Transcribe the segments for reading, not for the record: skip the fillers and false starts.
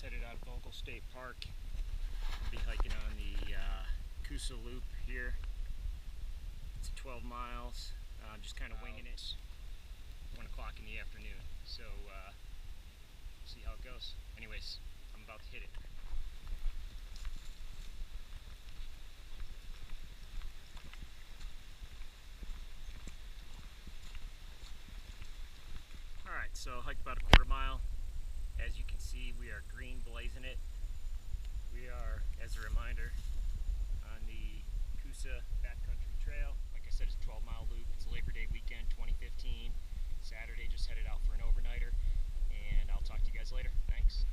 headed out of Vogel State Park. I'll be hiking on the Coosa Loop here. It's 12 miles. I'm just kind of winging it. 1 o'clock in the afternoon. So see how it goes. Anyways, I'm about to hit it. Alright, so hiked about a quarter mile. As you can see, we are green blazing it. We are, as a reminder, on the Coosa Backcountry Trail. Like I said, it's a 12-mile loop. It's Labor Day weekend 2015. Saturday, just headed out for an overnighter. And I'll talk to you guys later. Thanks.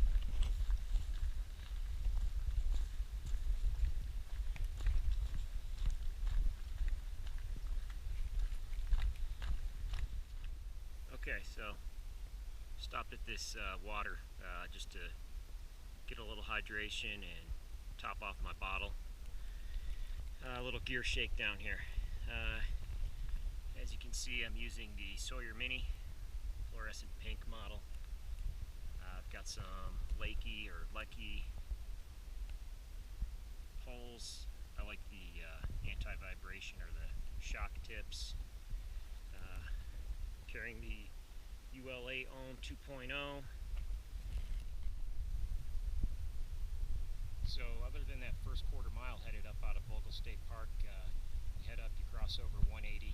Okay, so stopped at this water just to get a little hydration and top off my bottle. A little gear shakedown here. As you can see, I'm using the Sawyer Mini fluorescent pink model. I've got some Lecky poles. I like the anti-vibration or the shock tips. Carrying the UL8 Ohm 2.0. So other than that first quarter mile headed up out of Vogel State Park, you head up, you cross over 180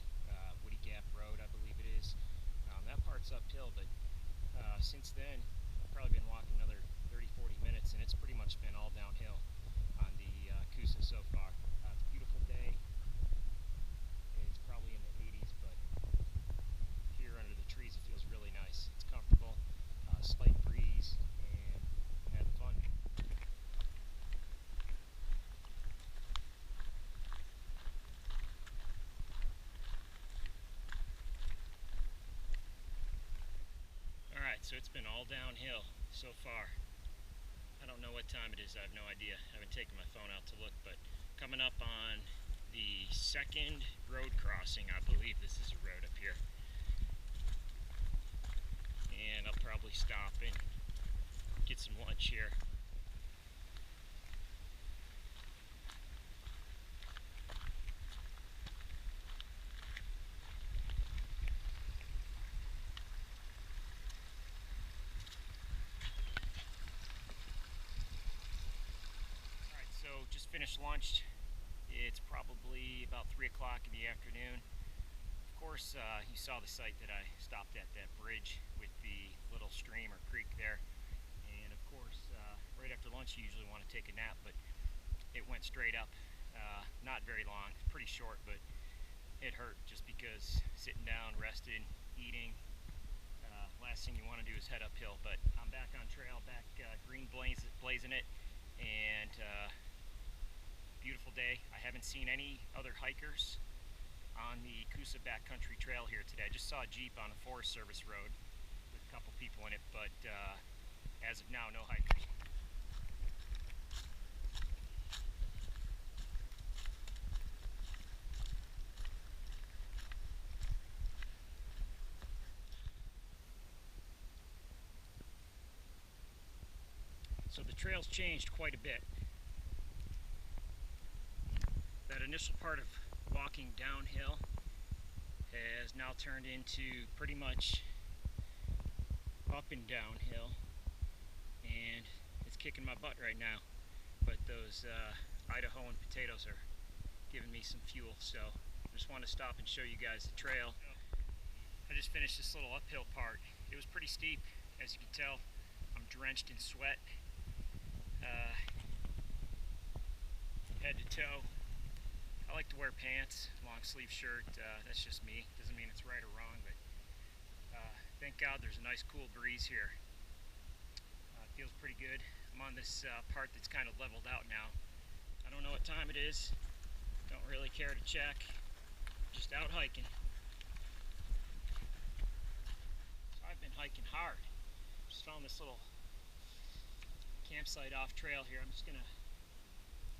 Woody Gap Road, I believe it is. That part's uphill, but since then I've probably been walking another 30-40 minutes, and it's pretty much been all downhill on the Coosa so far. It's a beautiful day. It's probably in the 80s, but here under the trees it feels really nice. It's comfortable, slight breeze, and having fun. Alright, so it's been all downhill so far. I don't know what time it is, I have no idea. I haven't taken my phone out to look, but coming up on the second road crossing. I believe this is a road up here. And I'll probably stop and get some lunch here. Alright, so just finished lunch. It's probably about 3 o'clock in the afternoon. Of course, you saw the site that I stopped at, that bridge with the little stream or creek there. And of course, right after lunch you usually want to take a nap, but it went straight up. Not very long, pretty short, but it hurt just because sitting down, resting, eating, last thing you want to do is head uphill. But I'm back on trail, back green blazing it, and beautiful day. I haven't seen any other hikers on the Coosa Backcountry Trail here today. I just saw a Jeep on a Forest Service road with a couple people in it, but as of now, no hikers. So the trail's changed quite a bit. That initial part of walking downhill has now turned into pretty much up and downhill, and it's kicking my butt right now. But those Idaho and potatoes are giving me some fuel, so I just want to stop and show you guys the trail. I just finished this little uphill part. It was pretty steep, as you can tell. I'm drenched in sweat, head to toe. I like to wear pants, long sleeve shirt. That's just me. Doesn't mean it's right or wrong, but thank God there's a nice cool breeze here. It feels pretty good. I'm on this part that's kind of leveled out now. I don't know what time it is. Don't really care to check. Just out hiking. So I've been hiking hard. Just found this little campsite off trail here. I'm just gonna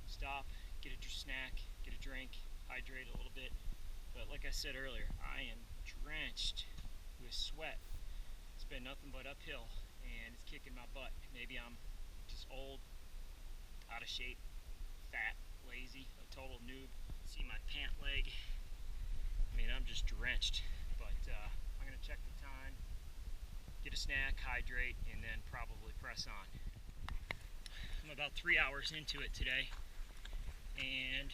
stop, get a snack, get a drink, hydrate a little bit. But like I said earlier, I am drenched with sweat. It's been nothing but uphill, and it's kicking my butt. Maybe I'm just old, out of shape, fat, lazy, a total noob. See my pant leg. I mean, I'm just drenched. But I'm gonna check the time, get a snack, hydrate, and then probably press on. I'm about 3 hours into it today, and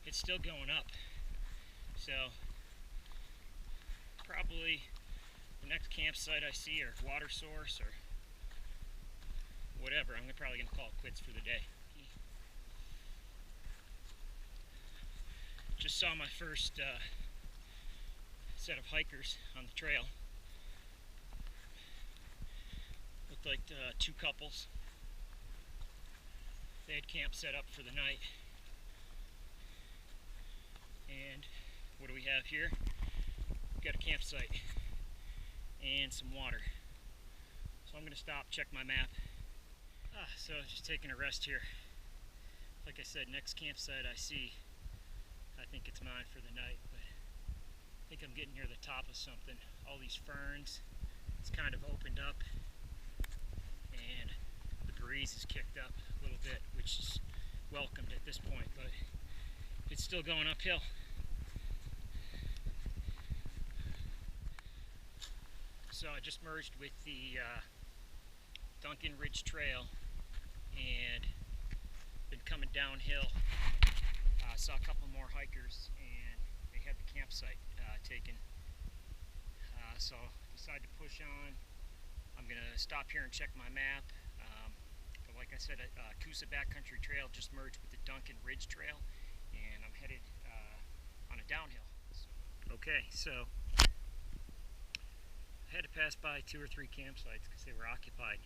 it's still going up. So probably the next campsite I see, or water source or whatever, I'm probably gonna call it quits for the day. Just saw my first set of hikers on the trail. Looked like 2 couples. They had camp set up for the night. And what do we have here? We've got a campsite and some water. So I'm gonna stop, check my map. So just taking a rest here. Like I said, next campsite I see, I think it's mine for the night, but I think I'm getting near the top of something. All these ferns, it's kind of opened up, and the breeze is kicked up a little bit, which is welcomed at this point, but it's still going uphill. So I just merged with the Duncan Ridge Trail and been coming downhill. Saw a couple more hikers and they had the campsite taken. So decided to push on. I'm gonna stop here and check my map. But like I said, Coosa Backcountry Trail just merged with the Duncan Ridge Trail, and I'm headed on a downhill. Okay, so I had to pass by 2 or 3 campsites because they were occupied.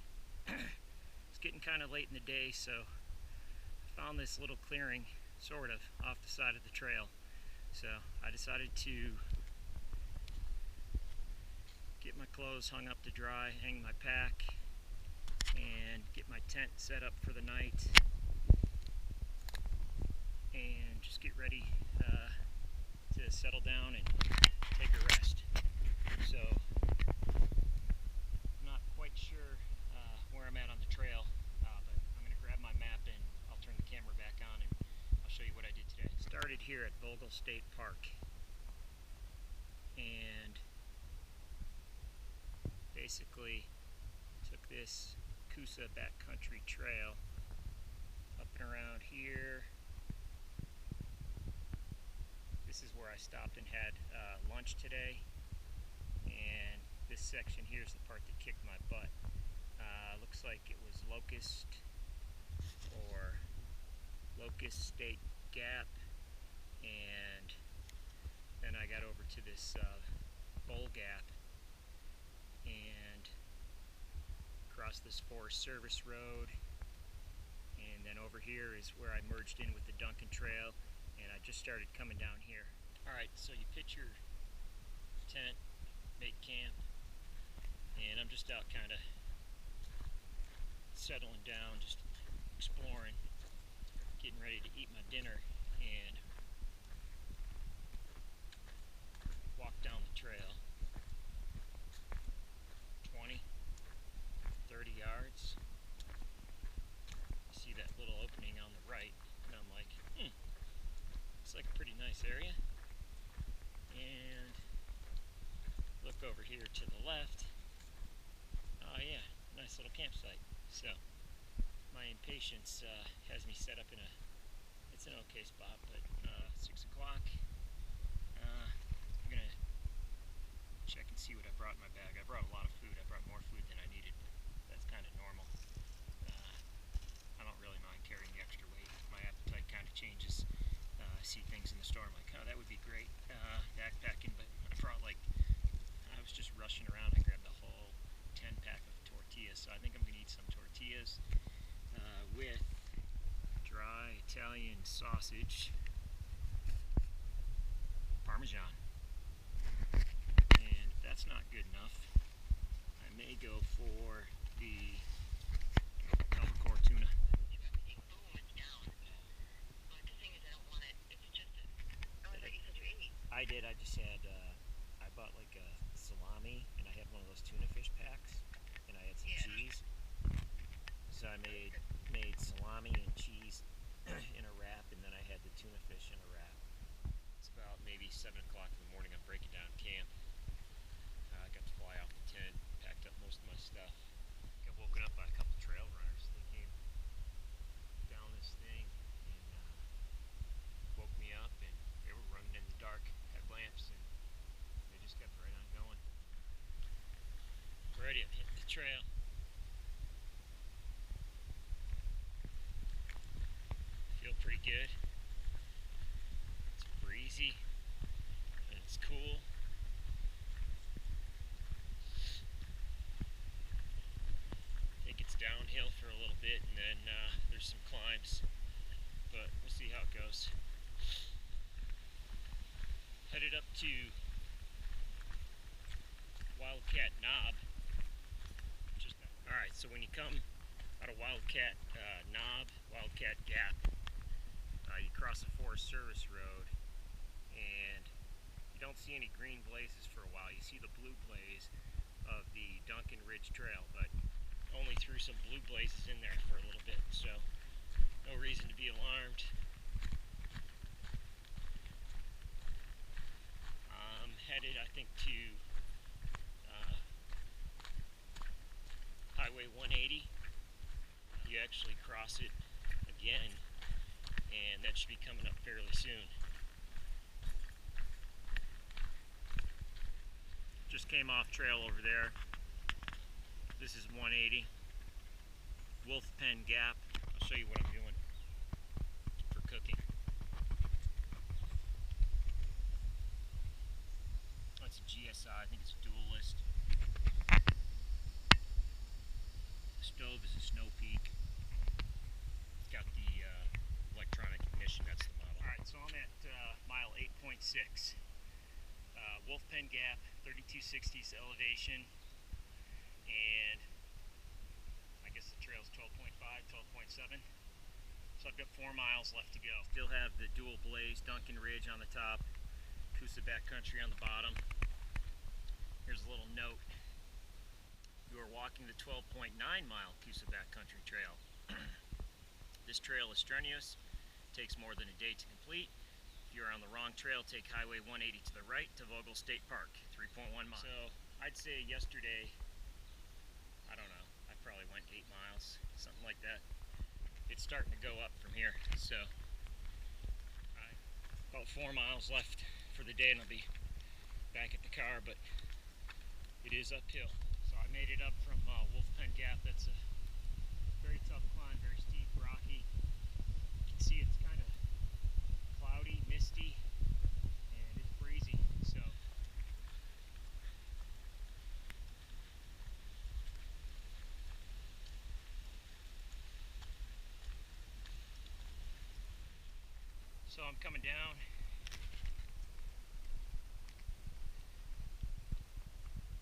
It's getting kind of late in the day, so I found this little clearing, sort of, off the side of the trail. So I decided to get my clothes hung up to dry, hang my pack, and get my tent set up for the night, and just get ready to settle down and take a rest. So I'm not quite sure where I'm at on the trail, but I'm going to grab my map and I'll turn the camera back on and I'll show you what I did today. Started here at Vogel State Park and basically took this Coosa Backcountry Trail up and around here. This is where I stopped and had lunch today, and this section here is the part that kicked my butt. Looks like it was Locust State Gap, and then I got over to this Bull Gap and crossed this Forest Service Road, and then over here is where I merged in with the Duncan Trail, and I just started coming down here. Alright, so you pitch your tent, make camp, and I'm just out kind of settling down, just exploring, getting ready to eat my dinner, and walk down the trail 20, 30 yards. You see that little opening on the right, and I'm like, looks like a pretty nice area. And look over here to the left. Oh yeah, nice little campsite. So my impatience has me set up in it's an okay spot, but 6 o'clock. I'm gonna check and see what I brought in my bag. I brought a lot of food. I brought more food than I needed. That's kind of normal. I don't really mind carrying the extra weight. My appetite kind of changes. I see things in the store, I'm like, oh, that would be great backpacking, but I brought I was just rushing around. I grabbed the whole 10-pack of tortillas, so I think I'm going to eat some tortillas with dry Italian sausage, Parmesan, and if that's not good enough, I may go for the albacore tuna. I did. I just had, I bought like a salami, and I had one of those tuna fish packs, and I had some cheese. So see how it goes. Headed up to Wildcat Knob. Alright, so when you come out of Wildcat Knob, Wildcat Gap, you cross the Forest Service Road, and you don't see any green blazes for a while. You see the blue blaze of the Duncan Ridge Trail, but only threw some blue blazes in there for a little bit, so no reason to be alarmed. I'm headed, I think, to Highway 180. You actually cross it again, and that should be coming up fairly soon. Just came off trail over there. This is 180. Wolf Pen Gap. I'll show you what I'm doing for cooking. That's a GSI, I think it's Duelist. The stove is a Snow Peak. It's got the electronic ignition, that's the model. Alright, so I'm at mile 8.6. Wolf Pen Gap, 3260s elevation, and I guess the trail's 12.5, 12.7. So I've got 4 miles left to go. Still have the dual blaze Duncan Ridge on the top, Coosa Backcountry on the bottom. Here's a little note. You are walking the 12.9 mile Coosa Backcountry Trail. This trail is strenuous, takes more than a day to complete. If you're on the wrong trail, take Highway 180 to the right to Vogel State Park, 3.1 miles. So I'd say yesterday, I don't know, I probably went 8 miles, something like that. It's starting to go up from here, so about 4 miles left for the day and I'll be back at the car, but it is uphill. So I made it up from Wolf Pen Gap. That's a very tough climb, very steep, rocky. You can see it's kind of cloudy, misty, and it's breezy, so I'm coming down.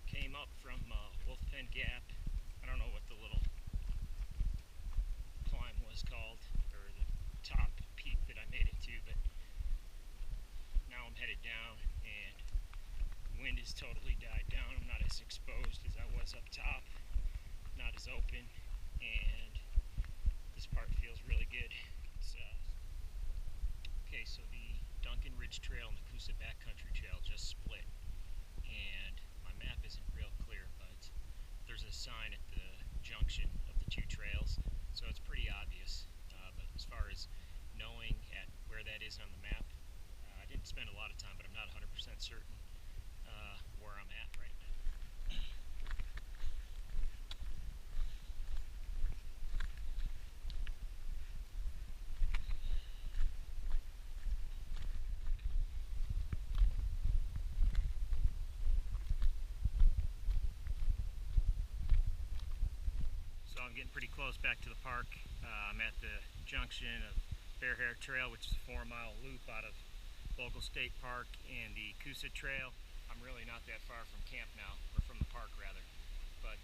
Came up from Wolf Pen Gap. I don't know what the little climb was called, or the top peak that I made it to, but now I'm headed down, and the wind has totally died down. I'm not as exposed as I was up top, not as open, and this part feels really good. It's, okay, so the Duncan Ridge Trail and the Coosa Backcountry Trail just split, and my map isn't real clear, but there's a sign at the junction of the two trails, so it's pretty obvious. But as far as knowing at where that is on the map, I didn't spend a lot of time, but I'm not 100% certain where I'm at right now. So I'm getting pretty close back to the park. I'm at the junction of Bear Hair Trail, which is a 4-mile loop out of Vogel State Park, and the Coosa Trail. I'm really not that far from camp now, or from the park rather, but